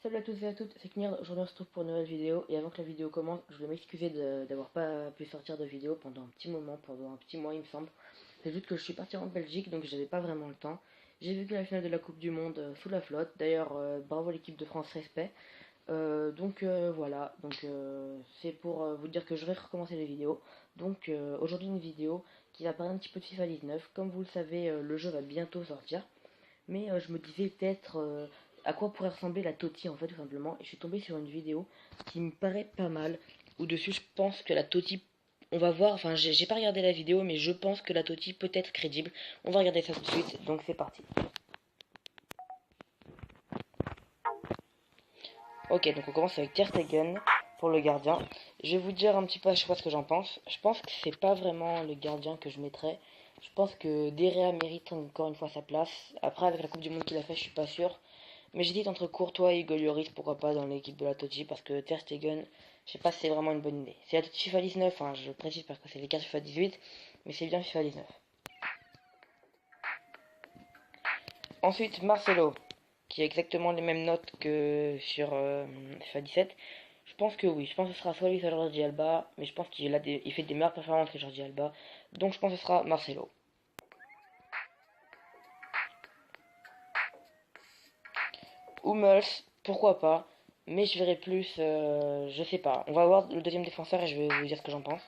Salut à tous et à toutes, c'est Knir, aujourd'hui on se retrouve pour une nouvelle vidéo et avant que la vidéo commence, je voulais m'excuser d'avoir pas pu sortir de vidéo pendant un petit moment, pendant un petit mois il me semble. C'est juste que je suis parti en Belgique donc j'avais pas vraiment le temps. J'ai vu que la finale de la Coupe du Monde sous la flotte, d'ailleurs bravo l'équipe de France, respect. Voilà, c'est pour vous dire que je vais recommencer les vidéos. Aujourd'hui une vidéo qui va parler un petit peu de FIFA 19. Comme vous le savez, le jeu va bientôt sortir. Mais je me disais peut-être à quoi pourrait ressembler la Toti en fait tout simplement. Et je suis tombé sur une vidéo qui me paraît pas mal. Où dessus je pense que la Toti, on va voir, enfin j'ai pas regardé la vidéo mais je pense que la Toti peut être crédible. On va regarder ça tout de suite, donc c'est parti. Ok, donc on commence avec Ter Stegen pour le gardien. Je vais vous dire un petit peu à chaque fois ce que j'en pense. Je pense que c'est pas vraiment le gardien que je mettrais. Je pense que Derea mérite encore une fois sa place. Après, avec la Coupe du Monde qu'il a fait, je suis pas sûr. Mais j'hésite entre Courtois et Hugo Lloris, pourquoi pas dans l'équipe de la Totti, parce que Ter Stegen, je sais pas si c'est vraiment une bonne idée. C'est la Totti FIFA 19, hein, je précise parce que c'est les cartes FIFA 18, mais c'est bien FIFA 19. Ensuite, Marcelo, qui a exactement les mêmes notes que sur FIFA 17. Je pense que oui, je pense que ce sera soit lui soit Jordi Alba, mais je pense il fait des meilleures performances que Jordi Alba, donc je pense que ce sera Marcelo. Hummels, pourquoi pas, mais je verrai plus, je sais pas. On va voir le deuxième défenseur et je vais vous dire ce que j'en pense.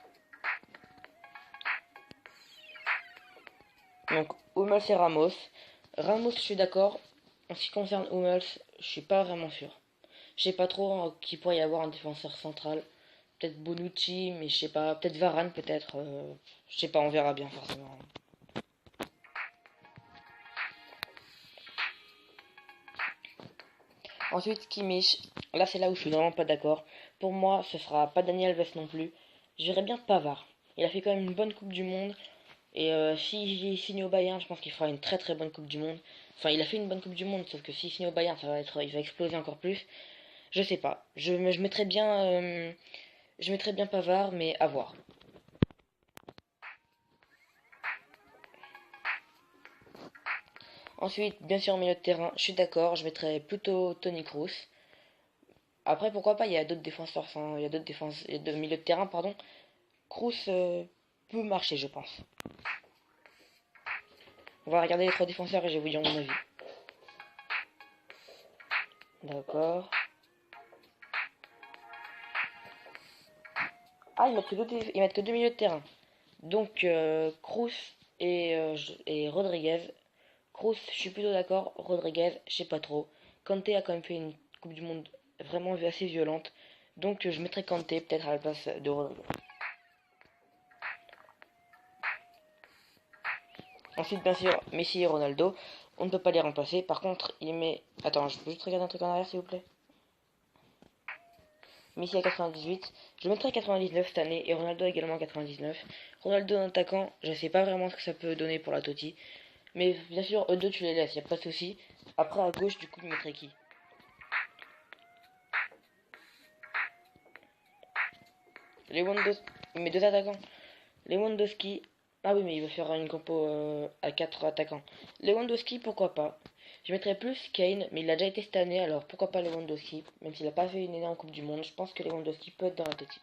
Donc Hummels et Ramos. Ramos, je suis d'accord. En ce qui concerne Hummels, je suis pas vraiment sûr. Je sais pas trop qui pourrait y avoir un défenseur central. Peut-être Bonucci, mais je sais pas. Peut-être Varane, peut-être. Je sais pas, on verra bien forcément. Ensuite, Kimmich. Là, c'est là où je suis vraiment pas d'accord. Pour moi, ce sera pas Daniel Alves non plus. Je verrais bien Pavard. Il a fait quand même une bonne Coupe du Monde. Et s'il signe au Bayern, je pense qu'il fera une très très bonne Coupe du Monde. Enfin, il a fait une bonne Coupe du Monde, sauf que s'il signe au Bayern, il va exploser encore plus. Je sais pas. Je mettrais bien Pavard, mais à voir. Ensuite, bien sûr, au milieu de terrain, je suis d'accord, je mettrais plutôt Tony Kroos. Après, pourquoi pas, il y a d'autres défenseurs, enfin, il y a d'autres milieux de terrain, pardon. Kroos peut marcher, je pense. On va regarder les trois défenseurs et je vais vous dire mon avis. D'accord. Ah, ils mettent que deux milieux de terrain. Donc, Kroos et Rodriguez. Kroos, je suis plutôt d'accord. Rodriguez, je sais pas trop. Kanté a quand même fait une Coupe du Monde vraiment assez violente. Donc, je mettrais Kanté peut-être à la place de Rodriguez. Ensuite, bien sûr, Messi et Ronaldo. On ne peut pas les remplacer. Par contre, il met. Attends, je peux juste regarder un truc en arrière, s'il vous plaît. Messi à 98. Je mettrai 99 cette année et Ronaldo également à 99. Ronaldo en attaquant, je sais pas vraiment ce que ça peut donner pour la Totti. Mais bien sûr, eux deux, tu les laisses, y a pas de souci. Après, à gauche, du coup, il mettrait qui? Lewandowski. Il met deux attaquants. Lewandowski. Ah oui, mais il veut faire une compo à 4 attaquants. Lewandowski, pourquoi pas? Je mettrais plus Kane, mais il a déjà été cette année, alors pourquoi pas Lewandowski? Même s'il a pas fait une énorme Coupe du Monde, je pense que Lewandowski peut être dans la Totti.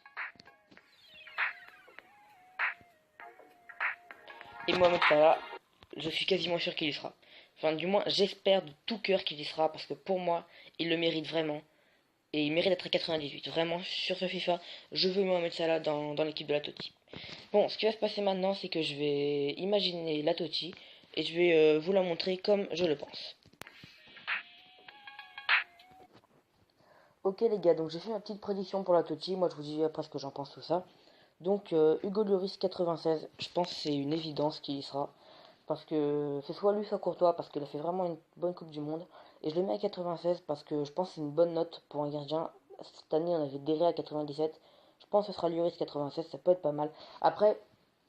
Et Mohamed Salah, je suis quasiment sûr qu'il y sera. Enfin, du moins, j'espère de tout cœur qu'il y sera, parce que pour moi, il le mérite vraiment. Et il mérite d'être à 98. Vraiment, sur ce FIFA, je veux Mohamed Salah dans l'équipe de la Totti. Bon, ce qui va se passer maintenant, c'est que je vais imaginer la Totti et je vais vous la montrer comme je le pense. Ok les gars, donc j'ai fait ma petite prédiction pour la Totti. Moi, je vous dis après ce que j'en pense tout ça. Donc, Hugo Lloris 96, je pense que c'est une évidence qu'il y sera. Parce que c'est soit lui, soit Courtois, parce qu'il a fait vraiment une bonne Coupe du Monde. Et je le mets à 96 parce que je pense que c'est une bonne note pour un gardien. Cette année, on avait Deré à 97. Je pense que ce sera Lloris 96, ça peut être pas mal. Après,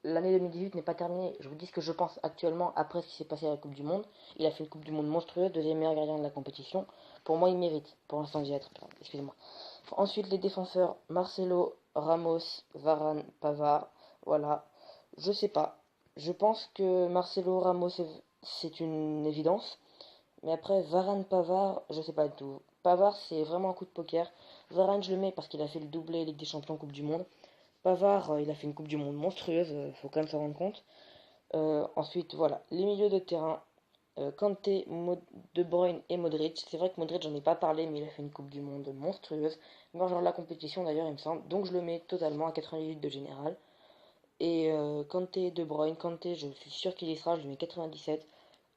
l'année 2018 n'est pas terminée. Je vous dis ce que je pense actuellement après ce qui s'est passé à la Coupe du Monde. Il a fait une Coupe du Monde monstrueuse, deuxième meilleur gardien de la compétition. Pour moi, il mérite. Pour l'instant, j'y être. Excusez-moi. Ensuite, les défenseurs Marcelo, Ramos, Varane, Pavard. Voilà. Je sais pas. Je pense que Marcelo Ramos, c'est une évidence. Mais après, Varane-Pavard, je sais pas du tout. Pavard, c'est vraiment un coup de poker. Varane, je le mets parce qu'il a fait le doublé Ligue des Champions, Coupe du Monde. Pavard, il a fait une Coupe du Monde monstrueuse, faut quand même s'en rendre compte. Ensuite, voilà, les milieux de terrain. Kanté, De Bruyne et Modric. C'est vrai que Modric, j'en ai pas parlé, mais il a fait une Coupe du Monde monstrueuse. Meilleur joueur de la compétition d'ailleurs, il me semble. Donc je le mets totalement à 88 de général. Et Kanté, De Bruyne. Kanté, je suis sûr qu'il y sera, je lui mets 97.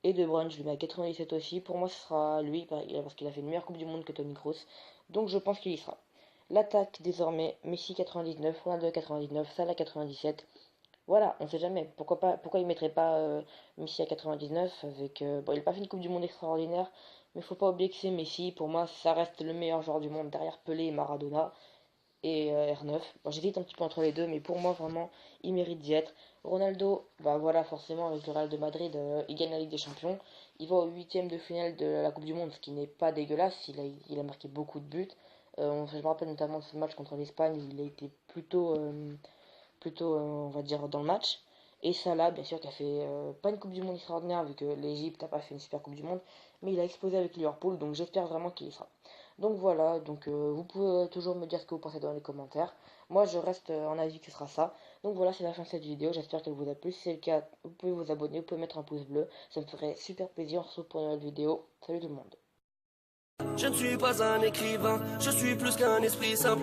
Et De Bruyne, je lui mets à 97 aussi. Pour moi, ce sera lui, parce qu'il a fait une meilleure Coupe du Monde que Toni Kroos. Donc je pense qu'il y sera. L'attaque, désormais, Messi 99, Ronaldo 99, Salah 97. Voilà, on sait jamais. Pourquoi pas, pourquoi il mettrait pas Messi à 99 avec bon, il n'a pas fait une Coupe du Monde extraordinaire, mais faut pas oublier que c'est Messi. Pour moi, ça reste le meilleur joueur du monde derrière Pelé et Maradona et R9. Bon, j'hésite un petit peu entre les deux, mais pour moi, vraiment, il mérite d'y être. Ronaldo, bah voilà, forcément, avec le Real de Madrid, il gagne la Ligue des Champions. Il va au huitième de finale de la Coupe du Monde, ce qui n'est pas dégueulasse. Il a marqué beaucoup de buts. Je me rappelle notamment de ce match contre l'Espagne, où il a été plutôt on va dire, dans le match. Et Salah, bien sûr, qui a fait pas une Coupe du Monde extraordinaire, vu que l'Égypte n'a pas fait une super Coupe du Monde, mais il a explosé avec Liverpool, donc j'espère vraiment qu'il y sera. Donc voilà, donc vous pouvez toujours me dire ce que vous pensez dans les commentaires. Moi, je reste en avis que ce sera ça. Donc voilà, c'est la fin de cette vidéo. J'espère qu'elle vous a plu. Si c'est le cas, vous pouvez vous abonner, vous pouvez mettre un pouce bleu. Ça me ferait super plaisir. On se retrouve pour une autre vidéo. Salut tout le monde. Je ne suis pas un écrivain, je suis plus qu'un esprit simple.